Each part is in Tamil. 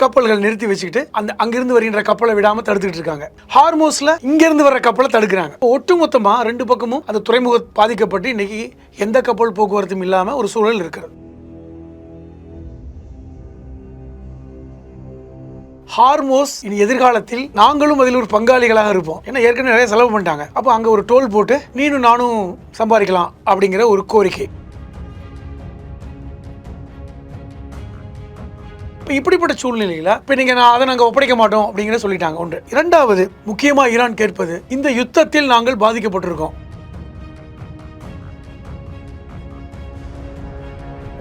கப்பல்கள் நிறுத்தி வச்சுக்கிட்டு அங்கிருந்து வருகின்ற கப்பலை விடாம தடுத்துக்கிட்டு இருக்காங்க. ஹார்மோஸ்ல இங்கிருந்து வர்ற கப்பலை தடுக்கிறாங்க. ஒட்டுமொத்தமா ரெண்டு பக்கமும் அந்த துறைமுகம் பாதிக்கப்பட்டு இன்னைக்கு எந்த கப்பல் போக்குவரத்தும் இல்லாம ஒரு சூழல் இருக்கிறது. ஹார்மோஸ் இனி எதிர்காலத்தில் நாங்களும் அதில் ஒரு பங்காளிகளாக இருப்போம். ஏன்னா ஏற்கனவே நிறைய செலவு பண்ணிட்டாங்க. அப்போ அங்கே ஒரு டோல் போட்டு நீனும் நானும் சம்பாதிக்கலாம் அப்படிங்கிற ஒரு கோரிக்கை. இப்போ இப்படிப்பட்ட சூழ்நிலையில் இப்போ நீங்கள் அதை நாங்கள் ஒப்படைக்க மாட்டோம் அப்படிங்கிற சொல்லிட்டாங்க. ஒன்று. இரண்டாவது, முக்கியமாக ஈரான் கேட்பது, இந்த யுத்தத்தில் நாங்கள் பாதிக்கப்பட்டிருக்கோம்,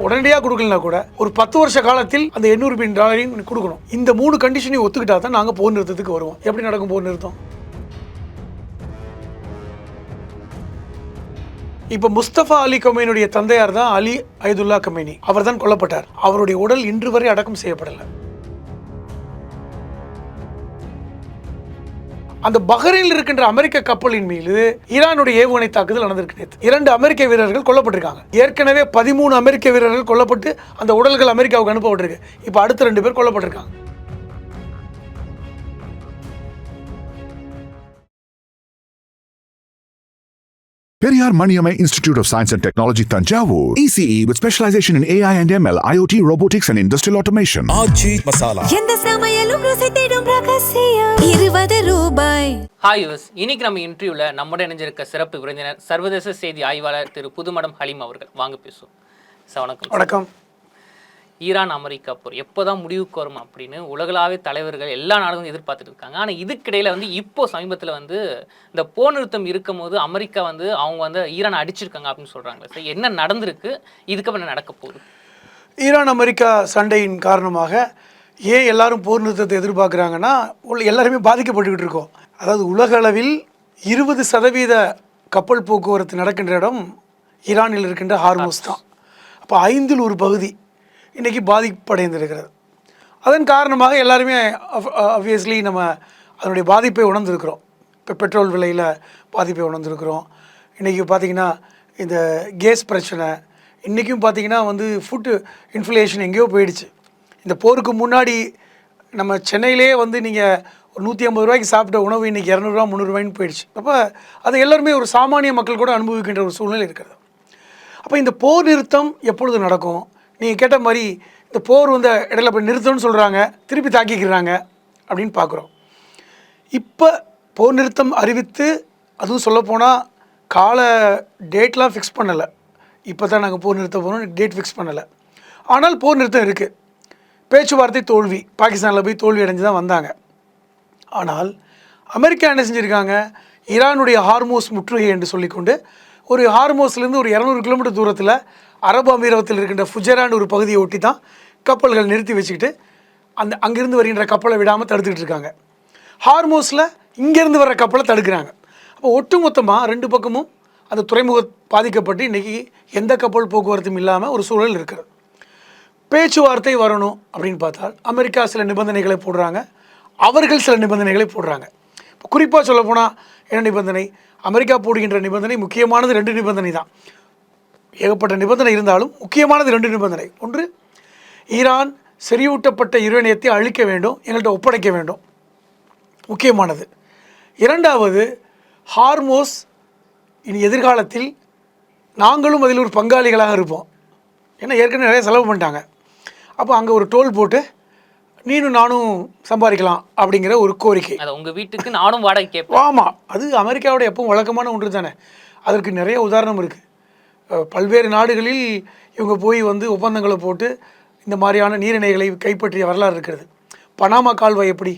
உடனடியாக கொடுக்கலனா கூட ஒரு 10 வருஷ காலத்தில் அந்த $800 பில்லியன் கொடுக்கணும். இந்த 3 கண்டிஷனையும் ஒத்துக்கிட்டா தான் நாங்கள் போர் நிறுத்தத்துக்கு வருவோம். எப்படி நடக்கும் போர் நிறுத்தம்? இப்போ முஸ்தபா அலி கமேனியுடைய தந்தையார் தான் அலி அயதுல்லா கமேனி. அவர் தான் கொல்லப்பட்டார். அவருடைய உடல் இன்று வரை அடக்கம் செய்யப்படலை. அந்த பஹ்ரைனில் இருக்கின்ற அமெரிக்க கப்பலின் மீது ஈரானுடைய ஏவுகணை தாக்குதல் நடந்திருக்கு. 2 அமெரிக்க வீரர்கள் கொல்லப்பட்டிருக்காங்க. ஏற்கனவே 13 அமெரிக்க வீரர்கள் கொல்லப்பட்டு அந்த உடல்கள் அமெரிக்காவுக்கு அனுப்பப்பட்டிருக்கு. இப்போ அடுத்த 2 பேர் கொல்லப்பட்டிருக்காங்க. Periyar Maniamai Institute of Science and Technology, Tanjavur. ECE with specialization in AI and ML, IoT, robotics and industrial automation. ஆச்சி மசாலா. எந்த சமையலும் ருசி தேடும் ரகசியம் $20. ஹாய் யூஸ், இன்னைக்கு நம்ம இன்டர்வியூல நம்முடன் இணைஞ்சிருக்க சிறப்பு விருந்தினர் சர்வதேச செய்தி ஆய்வாளர் திரு புதுமடம் ஹலீம் அவர்கள். வாங்க பேசுவோம். சார் வணக்கம். வணக்கம். ஈரான் அமெரிக்கா போர் எப்போதான் முடிவுக்கு வரும் அப்படின்னு உலகளாவிய தலைவர்கள் எல்லா நாடுகளும் எதிர்பார்த்துட்டு இருக்காங்க. ஆனால் இதுக்கிடையில் இப்போ சமீபத்தில் இந்த போர் நிறுத்தம் இருக்கும் போது அமெரிக்கா அவங்க ஈரான் அடிச்சிருக்காங்க அப்படின்னு சொல்கிறாங்க. சார் என்ன நடந்திருக்கு, இதுக்கப்புறம் என்ன நடக்க போகுது? ஈரான் அமெரிக்கா சண்டையின் காரணமாக ஏன் எல்லாரும் போர் நிறுத்தத்தை எதிர்பார்க்குறாங்கன்னா, எல்லாருமே பாதிக்கப்பட்டுக்கிட்டு இருக்கோம். அதாவது உலக அளவில் 20% கப்பல் போக்குவரத்து நடக்கின்ற இடம் ஈரானில் இருக்கின்ற ஹார்மோஸ் தான். அப்போ 5ல் ஒரு பகுதி இன்றைக்கி பாதிப்படைந்திருக்கிறது. அதன் காரணமாக எல்லாருமே ஆப்வியஸ்லி நம்ம அதனுடைய பாதிப்பை உணர்ந்துருக்கிறோம். இப்போ பெட்ரோல் விலையில் பாதிப்பை உணர்ந்துருக்கிறோம். இன்றைக்கி பார்த்திங்கன்னா இந்த கேஸ் பிரச்சனை, இன்றைக்கும் பார்த்திங்கன்னா ஃபுட்டு இன்ஃப்ளேஷன் எங்கேயோ போயிடுச்சு. இந்த போருக்கு முன்னாடி நம்ம சென்னையிலே நீங்கள் ஒரு 150 ரூபாய்க்கு சாப்பிட்ட உணவு இன்றைக்கி 200 ரூபா 300 ரூபாய்ன்னு போயிடுச்சு. அப்போ அது எல்லாருமே ஒரு சாமானிய மக்கள் கூட அனுபவிக்கின்ற ஒரு சூழ்நிலை இருக்கிறது. அப்போ இந்த போர் நிறுத்தம் எப்பொழுது நடக்கும்? நீங்கள் கேட்ட மாதிரி இந்த போர் இடையில போய் நிறுத்தம்னு சொல்கிறாங்க, திருப்பி தாக்கிக்கிறாங்க அப்படின்னு பார்க்குறோம். இப்போ போர் நிறுத்தம் அறிவித்து, அதுவும் சொல்லப்போனால் கால டேட்லாம் ஃபிக்ஸ் பண்ணலை. இப்போ தான் நாங்கள் போர் நிறுத்த போகிறோம், டேட் ஃபிக்ஸ் பண்ணலை. ஆனால் போர் நிறுத்தம் இருக்குது. பேச்சுவார்த்தை தோல்வி, பாகிஸ்தானில் போய் தோல்வி அடைஞ்சு தான் வந்தாங்க. ஆனால் அமெரிக்கா என்ன செஞ்சுருக்காங்க, ஈரானுடைய ஹார்மோஸ் முற்றுகை என்று சொல்லிக்கொண்டு ஒரு ஹார்மோஸ்லேருந்து ஒரு 200 கிலோமீட்டர் தூரத்தில் அரபு அமீரகத்தில் இருக்கின்ற ஃபுஜரான் ஒரு பகுதியை ஒட்டி தான் கப்பல்கள் நிறுத்தி வச்சுக்கிட்டு அங்கிருந்து வருகின்ற கப்பலை விடாமல் தடுத்துக்கிட்டு இருக்காங்க. ஹார்மோஸில் இங்கேருந்து வர்ற கப்பலை தடுக்கிறாங்க. அப்போ ஒட்டுமொத்தமாக 2 பக்கமும் அந்த துறைமுகம் பாதிக்கப்பட்டு இன்றைக்கி எந்த கப்பல் போக்குவரத்தும் இல்லாமல் ஒரு சூழல் இருக்கிறது. பேச்சுவார்த்தை வரணும் அப்படின்னு பார்த்தால் அமெரிக்கா சில நிபந்தனைகளை போடுறாங்க, அவர்கள் சில நிபந்தனைகளை போடுறாங்க. இப்போ குறிப்பாக சொல்லப்போனால் என்ன நிபந்தனை? அமெரிக்கா போடுகின்ற நிபந்தனை முக்கியமானது 2 நிபந்தனை தான். ஏகப்பட்ட நிபந்தனை இருந்தாலும் முக்கியமானது 2 நிபந்தனை. ஒன்று, ஈரான் செறிவூட்டப்பட்ட யுரேனியத்தை அழிக்க வேண்டும், எங்கள்கிட்ட ஒப்படைக்க வேண்டும், முக்கியமானது. இரண்டாவது, ஹார்மோஸ் இனி எதிர்காலத்தில் நாங்களும் அதில் ஒரு பங்காளிகளாக இருப்போம். ஏன்னா ஏற்கனவே நிறைய செலவு பண்ணிட்டாங்க. அப்போ அங்கே ஒரு டோல் போட்டு நீனும் நானும் சம்பாதிக்கலாம் அப்படிங்கிற ஒரு கோரிக்கை. உங்கள் வீட்டுக்கு நானும் வாடகை கேட்போம். ஆமாம், அது அமெரிக்காவோட எப்பவும் வழக்கமான ஒன்று தானே. அதற்கு நிறைய உதாரணம் இருக்குது. பல்வேறு நாடுகளில் இவங்க போய் ஒப்பந்தங்களை போட்டு இந்த மாதிரியான நீரிணைகளை கைப்பற்றிய வரலாறு இருக்கிறது. பனாமா கால்வாய் எப்படி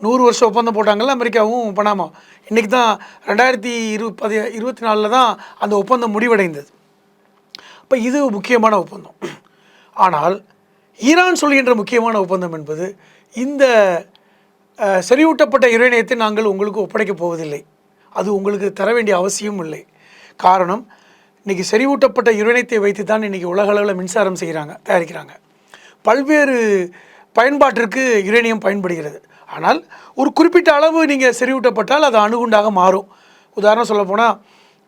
100 வருஷம் ஒப்பந்தம் போட்டாங்கல்ல அமெரிக்காவும் பனாமா. இன்றைக்கி தான் 2024 தான் அந்த ஒப்பந்தம் முடிவடைந்தது. இப்போ இது முக்கியமான ஒப்பந்தம். ஆனால் ஈரான் சொல்கின்ற முக்கியமான ஒப்பந்தம் என்பது, இந்த செறிவூட்டப்பட்ட யுரேனியத்தை நாங்கள் உங்களுக்கு ஒப்படைக்கப் போவதில்லை, அது உங்களுக்கு தர வேண்டிய அவசியம் இல்லை. காரணம், இன்றைக்கி செறிவூட்டப்பட்ட யுரேனியத்தை வைத்து தான் இன்றைக்கி உலக அளவில் மின்சாரம் தயாரிக்கிறாங்க. பல்வேறு பயன்பாட்டிற்கு யுரேனியம் பயன்படுகிறது. ஆனால் ஒரு குறிப்பிட்ட அளவு நீங்கள் செறிவூட்டப்பட்டால் அது அணுகுண்டாக மாறும். உதாரணம் சொல்லப்போனால்,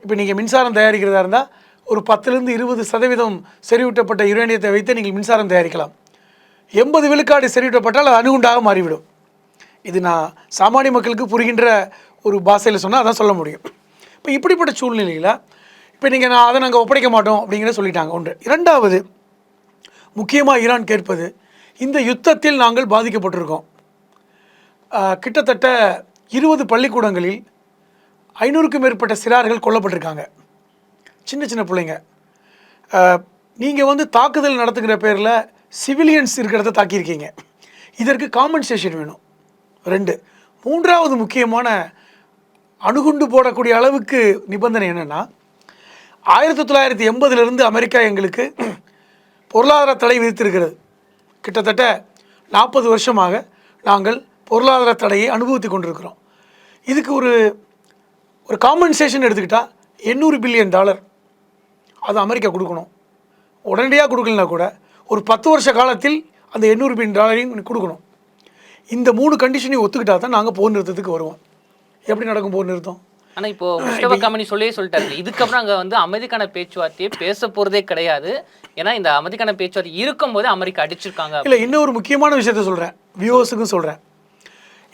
இப்போ நீங்கள் மின்சாரம் தயாரிக்கிறதா இருந்தால் ஒரு 10லேருந்து 20% செறிவூட்டப்பட்ட யுரேனியத்தை வைத்து நீங்கள் மின்சாரம் தயாரிக்கலாம். 80 விழுக்காடு செறிவூட்டப்பட்டால் அது அணுகுண்டாக மாறிவிடும். இது நான் சாமானிய மக்களுக்கு புரிகின்ற ஒரு பாஷையில் சொன்னால் அதான் சொல்ல முடியும். இப்போ இப்படிப்பட்ட சூழ்நிலையில் இப்போ நீங்கள் அதை நாங்கள் ஒப்படைக்க மாட்டோம் அப்படிங்கிறத சொல்லிட்டாங்க. ஒன்று. இரண்டாவது, முக்கியமாக ஈரான் கேட்பது, இந்த யுத்தத்தில் நாங்கள் பாதிக்கப்பட்டிருக்கோம். கிட்டத்தட்ட 20 பள்ளிக்கூடங்களில் 500க்கும் மேற்பட்ட சிறார்கள் கொல்லப்பட்டிருக்காங்க, சின்ன சின்ன பிள்ளைங்க. நீங்கள் வந்து தாக்குதல் நடத்துகிற பேரில் சிவிலியன்ஸ் இருக்கிறத தாக்கியிருக்கீங்க. இதற்கு காம்பன்சேஷன் வேணும். 2. மூன்றாவது முக்கியமான அணுகுண்டு போடக்கூடிய அளவுக்கு நிபந்தனை என்னென்னா, 1980 அமெரிக்கா எங்களுக்கு பொருளாதார தடை விதித்திருக்கிறது. கிட்டத்தட்ட 40 வருஷமாக நாங்கள் பொருளாதார தடையை அனுபவித்து கொண்டிருக்கிறோம். இதுக்கு ஒரு காம்பன்சேஷன் எடுத்துக்கிட்டால் $800 பில்லியன் அது அமெரிக்கா கொடுக்கணும். உடனடியாக கொடுக்கலனா கூட ஒரு 10 வருஷ காலத்தில் அந்த $800 பில்லியன் கொடுக்கணும். இந்த 3 கண்டிஷனையும் ஒத்துக்கிட்டா தான் நாங்கள் போர் நிறுத்தத்துக்கு வருவோம். எப்படி நடக்கும் போர் நிறுத்தம்? ஆனால் இப்போ முஸ்தபா கம்பெனி சொல்லிட்டாரு, இதுக்கப்புறம் அங்கே வந்து அமைதிக்கான பேச்சுவார்த்தையே பேச போகிறதே கிடையாது. ஏன்னா இந்த அமைதிக்கான பேச்சுவார்த்தை இருக்கும்போது அமெரிக்கா அடிச்சிருக்காங்க. இல்லை, இன்னொரு முக்கியமான விஷயத்த சொல்கிறேன், வியூவர்ஸுக்கும் சொல்கிறேன்.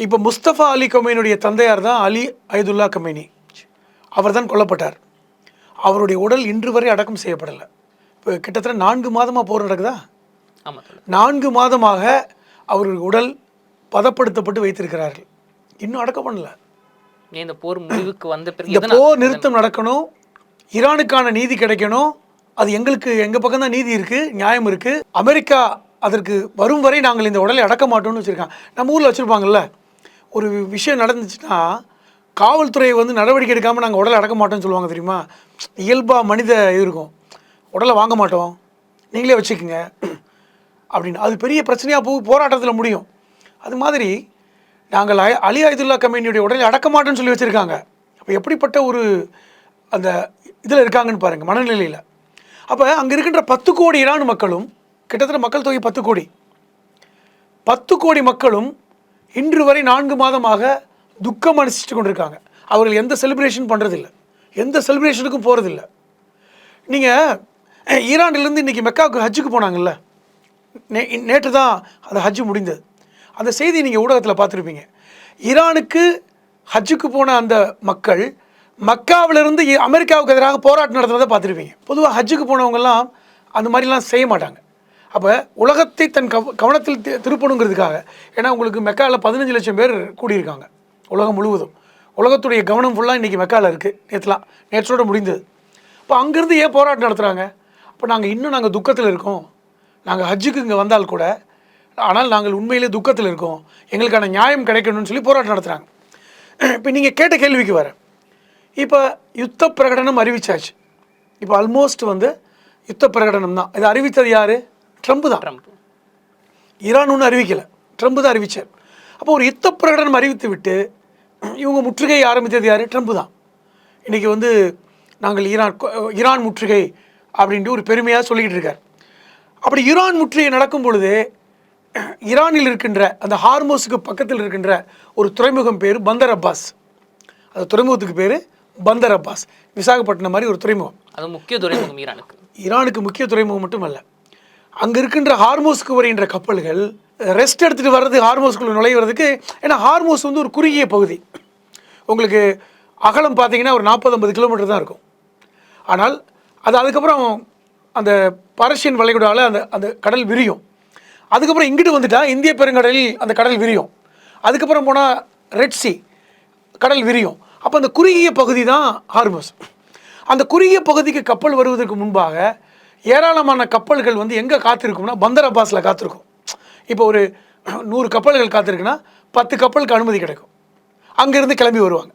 இப்போ முஸ்தபா அலி கமேனியுடைய தந்தையார் தான் அலி அய்துல்லா கமேனி. அவர் தான் கொல்லப்பட்டார். அவருடைய உடல் இன்று வரை அடக்கம் செய்யப்படலை. இப்போ கிட்டத்தட்ட 4 மாதமாக போர் நடக்குதா? ஆமாம், 4 மாதமாக அவருடைய உடல் பதப்படுத்தப்பட்டு வைத்திருக்கிறார்கள். இன்னும் அடக்கம் பண்ணல. இந்த போர் முடிவுக்கு வந்த பிறகு இந்த போர் நிறுத்தம் நடக்கணும், ஈரானுக்கான நீதி கிடைக்கணும். அது எங்கள் பக்கம் தான் நீதி இருக்குது, நியாயம் இருக்குது. அமெரிக்கா அதற்கு வரும் வரை நாங்கள் இந்த உடலை அடக்க மாட்டோம்னு வச்சுருக்காங்க. நம்ம ஊரில் வச்சுருப்பாங்கல்ல, ஒரு விஷயம் நடந்துச்சுன்னா காவல்துறை வந்து நடவடிக்கை எடுக்காமல் நாங்கள் உடலை அடக்க மாட்டோம்னு சொல்லுவாங்க தெரியுமா? இயல்பாக மனித இது இருக்கும், உடலை வாங்க மாட்டோம், நீங்களே வச்சுக்கோங்க அப்படின்னு. அது பெரிய பிரச்சனையாக போராட்டத்தில் முடியும். அது மாதிரி நாங்கள் அலி அய்துல்லா கமேனியுடைய உடலை அடக்க மாட்டோன்னு சொல்லி வச்சுருக்காங்க. அப்போ எப்படிப்பட்ட ஒரு அந்த இதில் இருக்காங்கன்னு பாருங்கள், மனநிலையில். அப்போ அங்கே இருக்கின்ற 10 கோடி ஈரான் மக்களும், கிட்டத்தட்ட மக்கள் தொகை 10 கோடி, 10 கோடி மக்களும் இன்று வரை 4 மாதமாக துக்கம் அனுசிச்சுட்டு கொண்டிருக்காங்க. அவர்கள் எந்த செலிப்ரேஷன் பண்ணுறதில்ல, எந்த செலிப்ரேஷனுக்கும் போகிறதில்ல. நீங்கள் ஈரானிலேருந்து இன்றைக்கி மெக்காவுக்கு ஹஜ்ஜுக்கு போனாங்கல்ல, நேற்று தான் அந்த ஹஜ்ஜு முடிந்தது. அந்த செய்தி நீங்கள் ஊடகத்தில் பார்த்துருப்பீங்க. ஈரானுக்கு ஹஜ்ஜுக்கு போன அந்த மக்கள் மக்காவிலிருந்து அமெரிக்காவுக்கு எதிராக போராட்டம் நடத்துனதை பார்த்துருப்பீங்க. பொதுவாக ஹஜ்ஜுக்கு போனவங்கெல்லாம் அந்த மாதிரிலாம் செய்ய மாட்டாங்க. அப்போ உலகத்தை தன் கவனத்தில் திருப்பணுங்கிறதுக்காக, ஏன்னா உங்களுக்கு மெக்காவில் 15 லட்சம் பேர் கூடியிருக்காங்க உலகம் முழுவதும். உலகத்துடைய கவனம் ஃபுல்லாக இன்றைக்கி மெக்காவில் இருக்குது. நேற்றோடு முடிந்தது. இப்போ அங்கேருந்து ஏன் போராட்டம் நடத்துகிறாங்க? அப்போ நாங்கள் துக்கத்தில் இருக்கோம், நாங்கள் ஹஜ்ஜுக்கு இங்கே வந்தால் கூட, ஆனால் நாங்கள் உண்மையிலே துக்கத்தில் இருக்கோம், எங்களுக்கான நியாயம் கிடைக்கணும்னு சொல்லி போராட்டம் நடத்துகிறாங்க. இப்போ நீங்கள் கேட்ட கேள்விக்கு வர, இப்போ யுத்த பிரகடனம் அறிவிச்சாச்சு. இப்போ ஆல்மோஸ்ட் வந்து யுத்த பிரகடனம் தான். இதை அறிவித்தது யார்? ட்ரம்ப் தான். ஈரான் ஒன்றும் அறிவிக்கலை, ட்ரம்ப் தான் அறிவித்தார். அப்போ ஒரு யுத்த பிரகடனம் அறிவித்து விட்டு இவங்க முற்றுகையை ஆரம்பித்தது யார்? ட்ரம்ப் தான். இன்றைக்கி வந்து நாங்கள் ஈரான் முற்றுகை அப்படின்ட்டு ஒரு பெருமையாக சொல்லிக்கிட்டு இருக்கார். அப்படி ஈரான் முற்றுகை நடக்கும் பொழுது ஈரானில் இருக்கின்ற அந்த ஹார்மோஸுக்கு பக்கத்தில் இருக்கின்ற ஒரு துறைமுகம் பேர் பந்தர் அப்பாஸ். அந்த துறைமுகத்துக்கு பேர் பந்தர் அப்பாஸ். விசாகப்பட்டினம் மாதிரி ஒரு துறைமுகம். அது முக்கிய துறைமுகம் ஈரானுக்கு முக்கிய துறைமுகம் மட்டுமல்ல, அங்கே இருக்கின்ற ஹார்மோஸுக்கு வருகின்ற கப்பல்கள் ரெஸ்ட் எடுத்துகிட்டு வர்றது, ஹார்மோஸ்குள்ளே நுழைவதுக்கு. ஏன்னா ஹார்மோஸ் வந்து ஒரு குறுகிய பகுதி. உங்களுக்கு அகலம் பார்த்தீங்கன்னா ஒரு 40-50 கிலோமீட்டர் தான் இருக்கும். ஆனால் அதுக்கப்புறம் அந்த பர்ஷியன் வளைகுடாவில் அந்த கடல் விரியும். அதுக்கப்புறம் இங்கிட்டு வந்துட்டால் இந்திய பெருங்கடலில் அந்த கடல் விரியும். அதுக்கப்புறம் போனால் ரெட் சி கடல் விரியும். அப்போ அந்த குறுகிய பகுதி தான் ஹார்மோஸ். அந்த குறுகிய பகுதிக்கு கப்பல் வருவதற்கு முன்பாக ஏராளமான கப்பல்கள் வந்து எங்கே காத்திருக்கும்னா பந்தர் அப்பாஸில் காத்திருக்கும். இப்போ ஒரு 100 கப்பல்கள் காத்திருக்குன்னா 10 கப்பலுக்கு அனுமதி கிடைக்கும், அங்கேருந்து கிளம்பி வருவாங்க.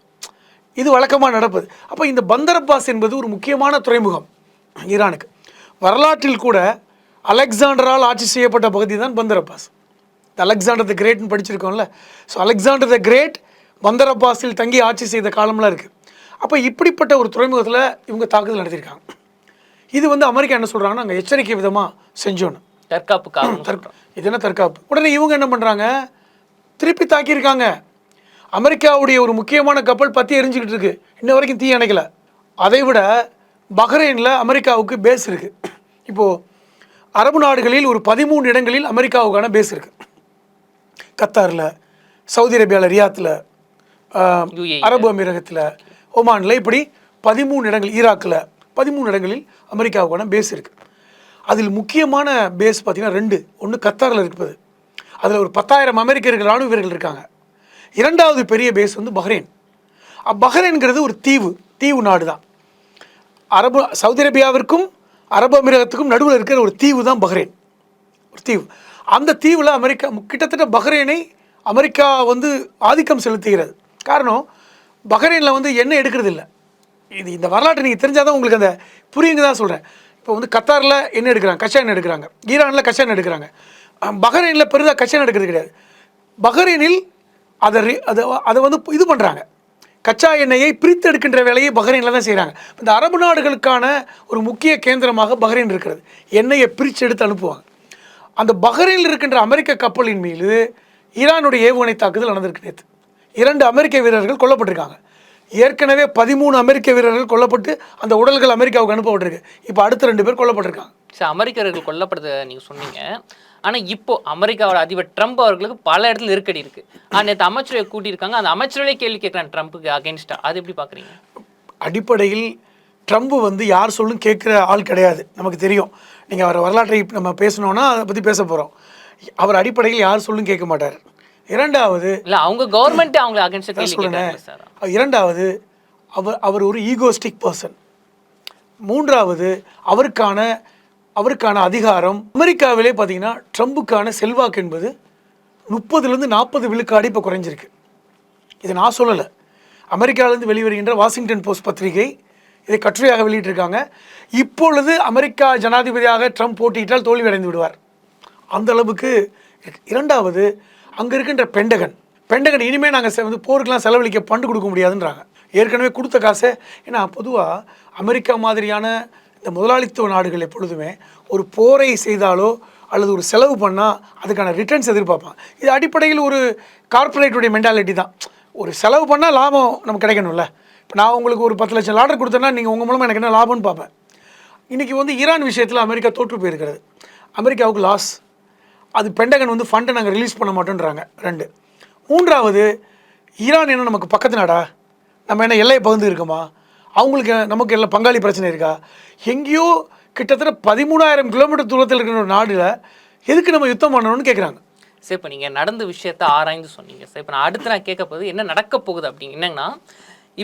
இது வழக்கமாக நடப்பது. அப்போ இந்த பந்தர் அப்பாஸ் என்பது ஒரு முக்கியமான துறைமுகம் ஈரானுக்கு. வரலாற்றில் கூட அலெக்சாண்டரால் ஆட்சி செய்யப்பட்ட பகுதி தான் பந்தர் அப்பாஸ். அலெக்சாண்டர் த கிரேட்னு படிச்சிருக்கோம்ல. So Alexander the great Bandar அப்பாஸில் தங்கி ஆட்சி செய்த காலம்லாம் இருக்குது. அப்போ இப்படிப்பட்ட ஒரு துறைமுகத்தில் இவங்க தாக்குதல் நடத்தியிருக்காங்க. இது வந்து அமெரிக்கா என்ன சொல்கிறாங்கன்னா, நாங்கள் எச்சரிக்கை விதமாக செஞ்சோன்னு, தற்காப்பு. இது என்ன தற்காப்பு? உடனே இவங்க என்ன பண்ணுறாங்க, திருப்பி தாக்கியிருக்காங்க. அமெரிக்காவுடைய ஒரு முக்கியமான கப்பல் பற்றி எரிஞ்சிக்கிட்டு இருக்கு, இன்ன வரைக்கும் தீ அணைக்கலை. அதை விட பஹ்ரைனில் அமெரிக்காவுக்கு பேஸ் இருக்குது. இப்போது அரபு நாடுகளில் ஒரு 13 இடங்களில் அமெரிக்காவுக்கான பேஸ் இருக்குது. கத்தாரில், சவுதி அரேபியாவில், ரியாத்தில், UAE. அரபு அமீரகத்தில், ஒமானில், இப்படி 13 இடங்கள், ஈராக்கில் 13 இடங்களில் அமெரிக்காவுக்கான பேஸ் இருக்குது. அதில் முக்கியமான பேஸ் பார்த்திங்கன்னா 2. ஒன்று கத்தாரில் இருப்பது, அதில் ஒரு 10,000 அமெரிக்கர்கள் இராணுவ வீரர்கள் இருக்காங்க. இரண்டாவது பெரிய பேஸ் வந்து பஹ்ரைன். பஹ்ரைன்கிறது ஒரு தீவு நாடு தான். சவுதி அரேபியாவிற்கும் அரபு அமீரகத்துக்கும் நடுவில் இருக்கிற ஒரு தீவு தான் பஹ்ரைன், ஒரு தீவு. அந்த தீவில் அமெரிக்கா கிட்டத்தட்ட பஹ்ரைனை அமெரிக்கா வந்து ஆதிக்கம் செலுத்துகிறது. காரணம், பஹ்ரைனில் வந்து எண்ணெய் எடுக்கிறது இல்லை. இந்த வரலாற்றை நீங்கள் தெரிஞ்சால் தான் உங்களுக்கு அந்த புரியுங்க தான் சொல்கிறேன். இப்போ வந்து கத்தாரில் எண்ணெய் எடுக்கிறாங்க, கச்சா எண்ணெய் எடுக்கிறாங்க. ஈரானில் கச்சா எண்ணெய் எடுக்கிறாங்க. பஹ்ரைனில் பெரிதாக கச்சா எண்ணெய் எடுக்கிறது கிடையாது. பஹ்ரைனில் அதை வந்து இது பண்ணுறாங்க, கச்சா எண்ணெயை பிரித்து எடுக்கின்ற வேலையை பஹ்ரைனில் தான் செய்கிறாங்க. இந்த அரபு நாடுகளுக்கான ஒரு முக்கிய கேந்திரமாக பஹ்ரைன் இருக்கிறது. எண்ணெயை பிரித்து எடுத்து அனுப்புவாங்க. அந்த பஹ்ரைனில் இருக்கின்ற அமெரிக்க கப்பலின் மீது ஈரானுடைய ஏவுகணை தாக்குதல் நடந்திருக்கு. நேற்று 2 அமெரிக்க வீரர்கள் கொல்லப்பட்டிருக்காங்க. ஏற்கனவே 13 அமெரிக்க வீரர்கள் கொல்லப்பட்டு அந்த உடல்கள் அமெரிக்காவுக்கு அனுப்பப்பட்டிருக்கு. இப்போ அடுத்த 2 பேர் கொல்லப்பட்டிருக்காங்க. சரி, அமெரிக்கர்கள் கொல்லப்படுறத நீங்கள் சொன்னீங்க. ஆனால் இப்போ அமெரிக்காவோட அதிபர் ட்ரம்ப் அவர்களுக்கு பல இடத்துல நெருக்கடி இருக்குது. நேற்று அமைச்சரவை கூட்டியிருக்காங்க, அந்த அமைச்சரவை கேள்வி கேட்குறாங்க ட்ரம்ப்புக்கு அகேன்ஸ்டாக. அது எப்படி பார்க்குறீங்க? அடிப்படையில் ட்ரம்ப் வந்து யார் சொல்லும் கேட்குற ஆள் கிடையாது, நமக்கு தெரியும். நீங்கள் அவர் வரலாற்றை நம்ம பேசணுன்னா அதை பற்றி பேச போகிறோம். அவர் அடிப்படையில் யார் சொல்லும் கேட்க மாட்டார். இரண்டாவது, இல்லை அவங்க கவர்மெண்ட் அவங்களை அகேன்ஸ்டாக கேள்வி கேட்குறாங்க சார். இரண்டாவது, அவர் ஒரு ஈகோஸ்டிக் பர்சன். மூன்றாவது, அவருக்கான அதிகாரம். அமெரிக்காவிலே பார்த்தீங்கன்னா ட்ரம்புக்கான செல்வாக்கு என்பது 30-40 விழுக்காடு இப்போ குறைஞ்சிருக்கு. இதை நான் சொல்லலை, அமெரிக்காவிலேருந்து வெளிவருகின்ற வாஷிங்டன் போஸ்ட் பத்திரிகை இதை கட்டுரையாக வெளியிட்டிருக்காங்க. இப்பொழுது அமெரிக்கா ஜனாதிபதியாக ட்ரம்ப் போட்டியிட்டால் தோல்வி அடைந்து விடுவார், அந்த அளவுக்கு. இரண்டாவது, அங்கே இருக்கின்ற பெண்டகன் இனிமேல் நாங்கள் வந்து போருக்கெலாம் செலவழிக்க ஃபண்டு கொடுக்க முடியாதுன்றாங்க. ஏற்கனவே கொடுத்த காசை, ஏன்னா பொதுவாக அமெரிக்கா மாதிரியான இந்த முதலாளித்துவ நாடுகள் எப்பொழுதுமே ஒரு போரை செய்தாலோ அல்லது ஒரு செலவு பண்ணால் அதுக்கான ரிட்டர்ன்ஸ் எதிர்பார்ப்பான். இது அடிப்படையில் ஒரு கார்ப்பரேட்டுடைய மென்டாலிட்டி தான். ஒரு செலவு பண்ணால் லாபம் நமக்கு கிடைக்கணும்ல. இப்போ நான் உங்களுக்கு ஒரு 10 லட்சம் லாடர் கொடுத்தேன்னா நீங்கள் உங்கள் மூலமாக எனக்கு என்ன லாபம்னு பார்ப்பேன். இன்றைக்கி வந்து ஈரான் விஷயத்தில் அமெரிக்கா தோற்று போயிருக்கிறது, அமெரிக்காவுக்கு லாஸ். அது பெண்டகன் வந்து ஃபண்டை நாங்கள் ரிலீஸ் பண்ண மாட்டோன்றாங்க. 2. மூன்றாவது, ஈரான் என்ன நமக்கு பக்கத்து நாடா? நம்ம என்ன எல்லையை பகிர்ந்து இருக்கோமா? அவங்களுக்கு நமக்கு எல்லாம் பங்காளி பிரச்சனை இருக்கா? எங்கேயோ கிட்டத்தட்ட 13,000 கிலோமீட்டர் தூரத்தில் இருக்கிற ஒரு நாடில் எதுக்கு நம்ம யுத்தம் பண்ணணும்னு கேட்குறாங்க. சரி, இப்போ நீங்கள் நடந்த விஷயத்த ஆராய்ந்து சொன்னீங்க சார். இப்போ நான் கேட்க போகுது என்ன நடக்க போகுது அப்படிங்க. என்னங்கன்னா,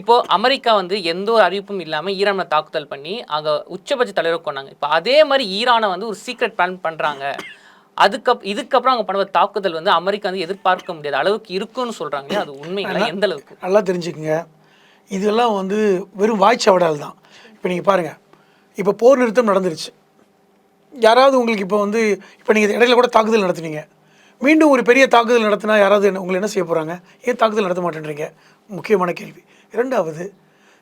இப்போது அமெரிக்கா வந்து எந்த ஒரு அறிவிப்பும் இல்லாமல் ஈரானை தாக்குதல் பண்ணி அங்கே உச்சபட்ச தலைவரை கொண்டாங்க. இப்போ அதே மாதிரி ஈரானை வந்து ஒரு சீக்ரெட் பிளான் பண்ணுறாங்க. இதுக்கப்புறம் அவங்க பண்ணுற தாக்குதல் வந்து அமெரிக்கா வந்து எதிர்பார்க்க முடியாத அளவுக்கு இருக்குன்னு சொல்கிறாங்க. அது உண்மைங்களா? எந்த அளவுக்கு? நல்லா தெரிஞ்சுக்குங்க, இதெல்லாம் வந்து வெறும் வாய்ச்சவடால் தான். இப்போ நீங்கள் பாருங்கள், இப்போ போர் நிறுத்தம் நடந்துருச்சு. யாராவது உங்களுக்கு இப்போ நீங்கள் இடையில கூட தாக்குதல் நடத்துனீங்க, மீண்டும் ஒரு பெரிய தாக்குதல் நடத்தினா யாராவது உங்களை என்ன செய்ய போகிறாங்க? ஏன் தாக்குதல் நடத்த மாட்டேன்றீங்க? முக்கியமான கேள்வி. இரண்டாவது,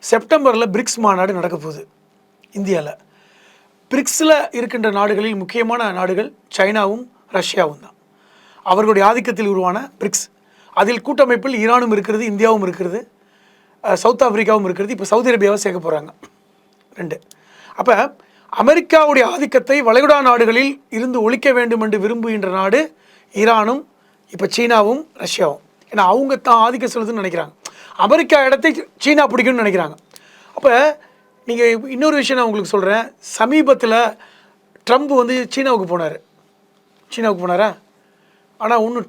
செப்டம்பரில் பிரிக்ஸ் மாநாடு நடக்க போகுது இந்தியாவில். பிரிக்ஸில் இருக்கின்ற நாடுகளில் முக்கியமான நாடுகள் சைனாவும் ரஷ்யாவும் தான். அவர்களுடைய ஆதிக்கத்தில் உருவான பிரிக்ஸ், அதில் கூட்டமைப்பில் ஈரானும் இருக்கிறது, இந்தியாவும் இருக்கிறது, சவுத் ஆப்பிரிக்காவும் இருக்கிறது. இப்போ சவுதி அரேபியாவை சேர்க்க போகிறாங்க. 2. அப்போ அமெரிக்காவுடைய ஆதிக்கத்தை வளைகுடா நாடுகளில் இருந்து ஒழிக்க வேண்டும் என்று விரும்புகின்ற நாடு ஈரானும், இப்போ சீனாவும் ரஷ்யாவும். ஏன்னா அவங்க தான் ஆதிக்கம் செலுத்துன்னு நினைக்கிறாங்க. அமெரிக்கா இடத்தை சீனா பிடிக்கும்னு நினைக்கிறாங்க. அப்போ நீங்கள் இன்னொரு விஷயம் நான் உங்களுக்கு சொல்கிறேன். சமீபத்தில் ட்ரம்ப் வந்து சீனாவுக்கு போனாரா? ஆனால் ஒன்றும்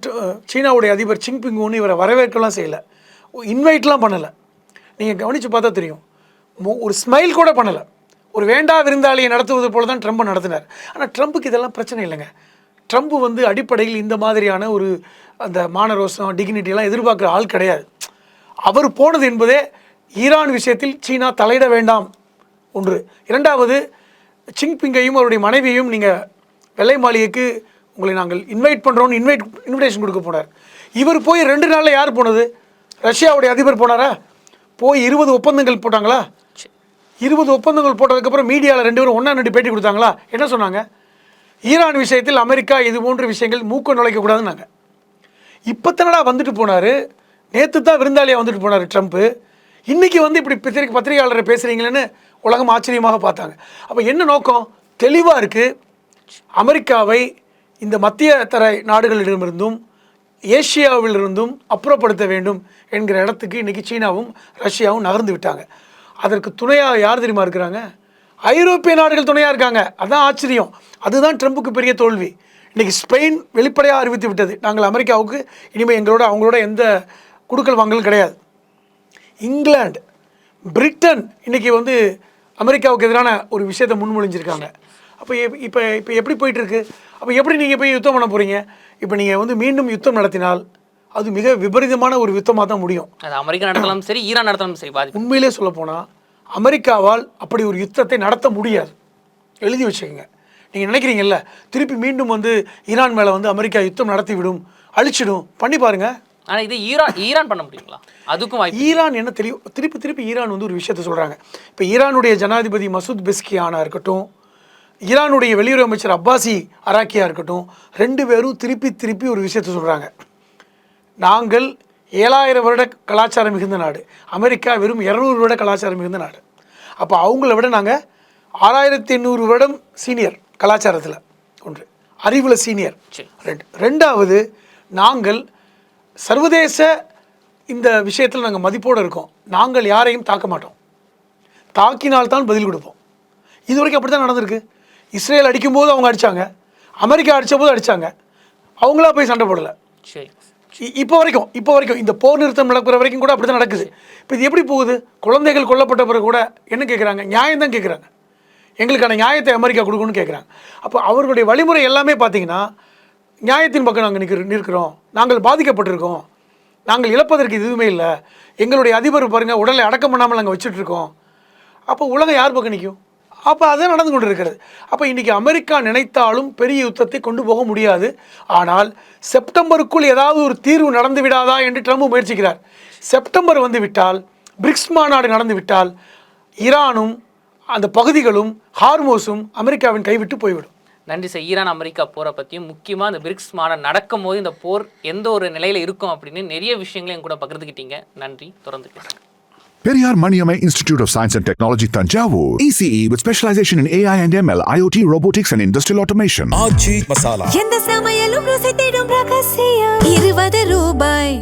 சீனாவுடைய அதிபர் ஜின்பிங் ஒன்று இவரை வரவேற்கலாம் செய்யலை, இன்வைட்லாம் பண்ணலை. நீங்கள் கவனித்து பார்த்தா தெரியும், ஒரு ஸ்மைல் கூட பண்ணலை. ஒரு வேண்டா விருந்தாளியை நடத்துவது போல தான் ட்ரம்ப் நடத்தினார். ஆனால் ட்ரம்ப்புக்கு இதெல்லாம் பிரச்சனை இல்லைங்க. ட்ரம்ப் வந்து அடிப்படையில் இந்த மாதிரியான ஒரு அந்த மானரோசம், டிக்னிட்டியெல்லாம் எதிர்பார்க்குற ஆள் கிடையாது. அவர் போனது என்பதே ஈரான் விஷயத்தில் சீனா தலையிட வேண்டாம் ஒன்று. இரண்டாவது, ஜின்பிங்கையும் அவருடைய மனைவியையும் நீங்கள் வெள்ளை மாளிகைக்கு உங்களை நாங்கள் இன்வைட் பண்ணுறோன்னு இன்விடேஷன் கொடுக்க போனார். இவர் போய் 2 நாளில் யார் போனது? ரஷ்யாவுடைய அதிபர் போனாரா? போய் 20 ஒப்பந்தங்கள் போட்டாங்களா? 20 ஒப்பந்தங்கள் போட்டதுக்கப்புறம் மீடியாவில் 2 பேரும் ஒன்றா நின்று பேட்டி கொடுத்தாங்களா? என்ன சொன்னாங்க? ஈரான் விஷயத்தில் அமெரிக்கா இது போன்ற விஷயங்கள் மூக்க நுழைக்கக்கூடாதுன்னாங்க. இப்போ தானடா வந்துட்டு போனார், நேற்று தான் விருந்தாளியாக வந்துட்டு போனார் ட்ரம்ப்பு. இன்றைக்கி வந்து இப்படி பத்திரிகையாளரை பேசுகிறீங்களேன்னு உலகம் ஆச்சரியமாக பார்த்தாங்க. அப்போ என்ன நோக்கம்? தெளிவாக இருக்குது. அமெரிக்காவை இந்த மத்திய தரை நாடுகளிடமிருந்தும் ஏசியாவிலிருந்தும் அப்புறப்படுத்த வேண்டும் என்கிற இடத்துக்கு இன்றைக்கி சீனாவும் ரஷ்யாவும் நகர்ந்து விட்டாங்க. அதற்கு துணையாக யார் தெரியுமா இருக்கிறாங்க? ஐரோப்பிய நாடுகள் துணையாக இருக்காங்க. அதுதான் ஆச்சரியம். அதுதான் ட்ரம்புக்கு பெரிய தோல்வி. இன்றைக்கி ஸ்பெயின் வெளிப்படையாக அறிவித்து விட்டது, நாங்கள் அமெரிக்காவுக்கு இனிமேல் அவங்களோட எந்த குடுக்கல் வாங்கலும் கிடையாது. இங்கிலாந்து, பிரிட்டன் இன்றைக்கி அமெரிக்காவுக்கு எதிரான ஒரு விஷயத்தை முன்மொழிஞ்சிருக்காங்க. அப்போ இப்போ இப்போ எப்படி போயிட்டுருக்கு? அப்போ எப்படி நீங்கள் போய் யுத்தம் பண்ண போகிறீங்க? இப்போ நீங்கள் மீண்டும் யுத்தம் நடத்தினால் அது மிக விபரீதமான ஒரு யுத்தமாக தான் முடியும். அது அமெரிக்கா நடத்தலாம் சரி, ஈரான் நடத்தலாம் சரி. உண்மையிலே சொல்லப்போனால் அமெரிக்காவால் அப்படி ஒரு யுத்தத்தை நடத்த முடியாது. எழுதி வச்சுக்கோங்க. நீங்கள் நினைக்கிறீங்கல்ல திருப்பி மீண்டும் ஈரான் மேலே அமெரிக்கா யுத்தம் நடத்தி விடும், அழிச்சிடும், பண்ணி பாருங்கள். ஆனால் இது ஈரான் பண்ண முடியுங்களா? அதுக்கும் ஈரான் என்ன திருப்பி ஈரான் ஒரு விஷயத்த சொல்கிறாங்க. இப்போ ஈரானுடைய ஜனாதிபதி மசூத் பெஸ்கியானா இருக்கட்டும், ஈரானுடைய வெளியுறவு அமைச்சர் அப்பாசி அராக்கியா இருக்கட்டும், 2 பேரும் திருப்பி ஒரு விஷயத்த சொல்கிறாங்க. நாங்கள் 7000 வருட கலாச்சாரம் மிகுந்த நாடு, அமெரிக்கா வெறும் 200 வருட கலாச்சாரம் மிகுந்த நாடு. அப்போ அவங்கள விட நாங்கள் 6800 வருடம் சீனியர் கலாச்சாரத்தில், ஒன்று அறிவில் சீனியர், 2வது நாங்கள் சர்வதேச இந்த விஷயத்தில் நாங்கள் மதிப்போடு இருக்கோம். நாங்கள் யாரையும் தாக்க மாட்டோம், தாக்கினால்தான் பதில் கொடுப்போம். இது வரைக்கும் அப்படி தான் நடந்திருக்கு. இஸ்ரேல் அடிக்கும்போது அவங்க அடித்தாங்க, அமெரிக்கா அடித்த போது அடித்தாங்க, அவங்களா போய் சண்டை போடலை. இப்போ வரைக்கும் இந்த போர் நிறுத்தம் நடக்கிற வரைக்கும் கூட அப்படி தான் நடக்குது. இப்போ இது எப்படி போகுது? குழந்தைகள் கொல்லப்பட்ட பிறகு கூட என்ன கேட்குறாங்க? நியாயம் தான் கேட்குறாங்க. எங்களுக்கான நியாயத்தை அமெரிக்கா கொடுக்கணும்னு கேட்குறாங்க. அப்போ அவர்களுடைய வழிமுறை எல்லாமே பார்த்தீங்கன்னா நியாயத்தின் பக்கம் நாங்கள் நிற்கிறோம், நாங்கள் பாதிக்கப்பட்டிருக்கோம், நாங்கள் இழப்பதற்கு எதுவுமே இல்லை, எங்களுடைய அதிபர் பாருங்கள் உடலை அடக்கம் பண்ணாமல் நாங்கள் வச்சுட்ருக்கோம். அப்போ உலகம் யார் பக்கம் நிற்கும்? அப்போ அதுதான் நடந்து கொண்டு இருக்கிறது. அப்போ இன்றைக்கி அமெரிக்கா நினைத்தாலும் பெரிய யுத்தத்தை கொண்டு போக முடியாது. ஆனால் செப்டம்பருக்குள் ஏதாவது ஒரு தீர்வு நடந்து விடாதா என்று ட்ரம்ப் முயற்சிக்கிறார். செப்டம்பர் விட்டால், பிரிக்ஸ் மாநாடு நடந்து விட்டால், ஈரானும் அந்த பகுதிகளும் ஹார்மோஸும் அமெரிக்காவின் கைவிட்டு போய்விடும். நன்றி சார். ஈரான் அமெரிக்கா போரை பற்றியும் முக்கியமாக இந்த பிரிக்ஸ் மாநாடு நடக்கும் போது இந்த போர் எந்த ஒரு நிலையில் இருக்கும் அப்படின்னு நிறைய விஷயங்களையும் கூட பகிர்ந்துக்கிட்டீங்க. நன்றி. தொடர்ந்து பேசுகிறேன். Periyar Maniamai Institute of Science and Technology, Tanjavur. ECE with specialization in AI and ML, IoT, robotics and industrial automation. எந்த சமையலும் ருசி தேடும் ரகசியம் 20 ரூபாய்.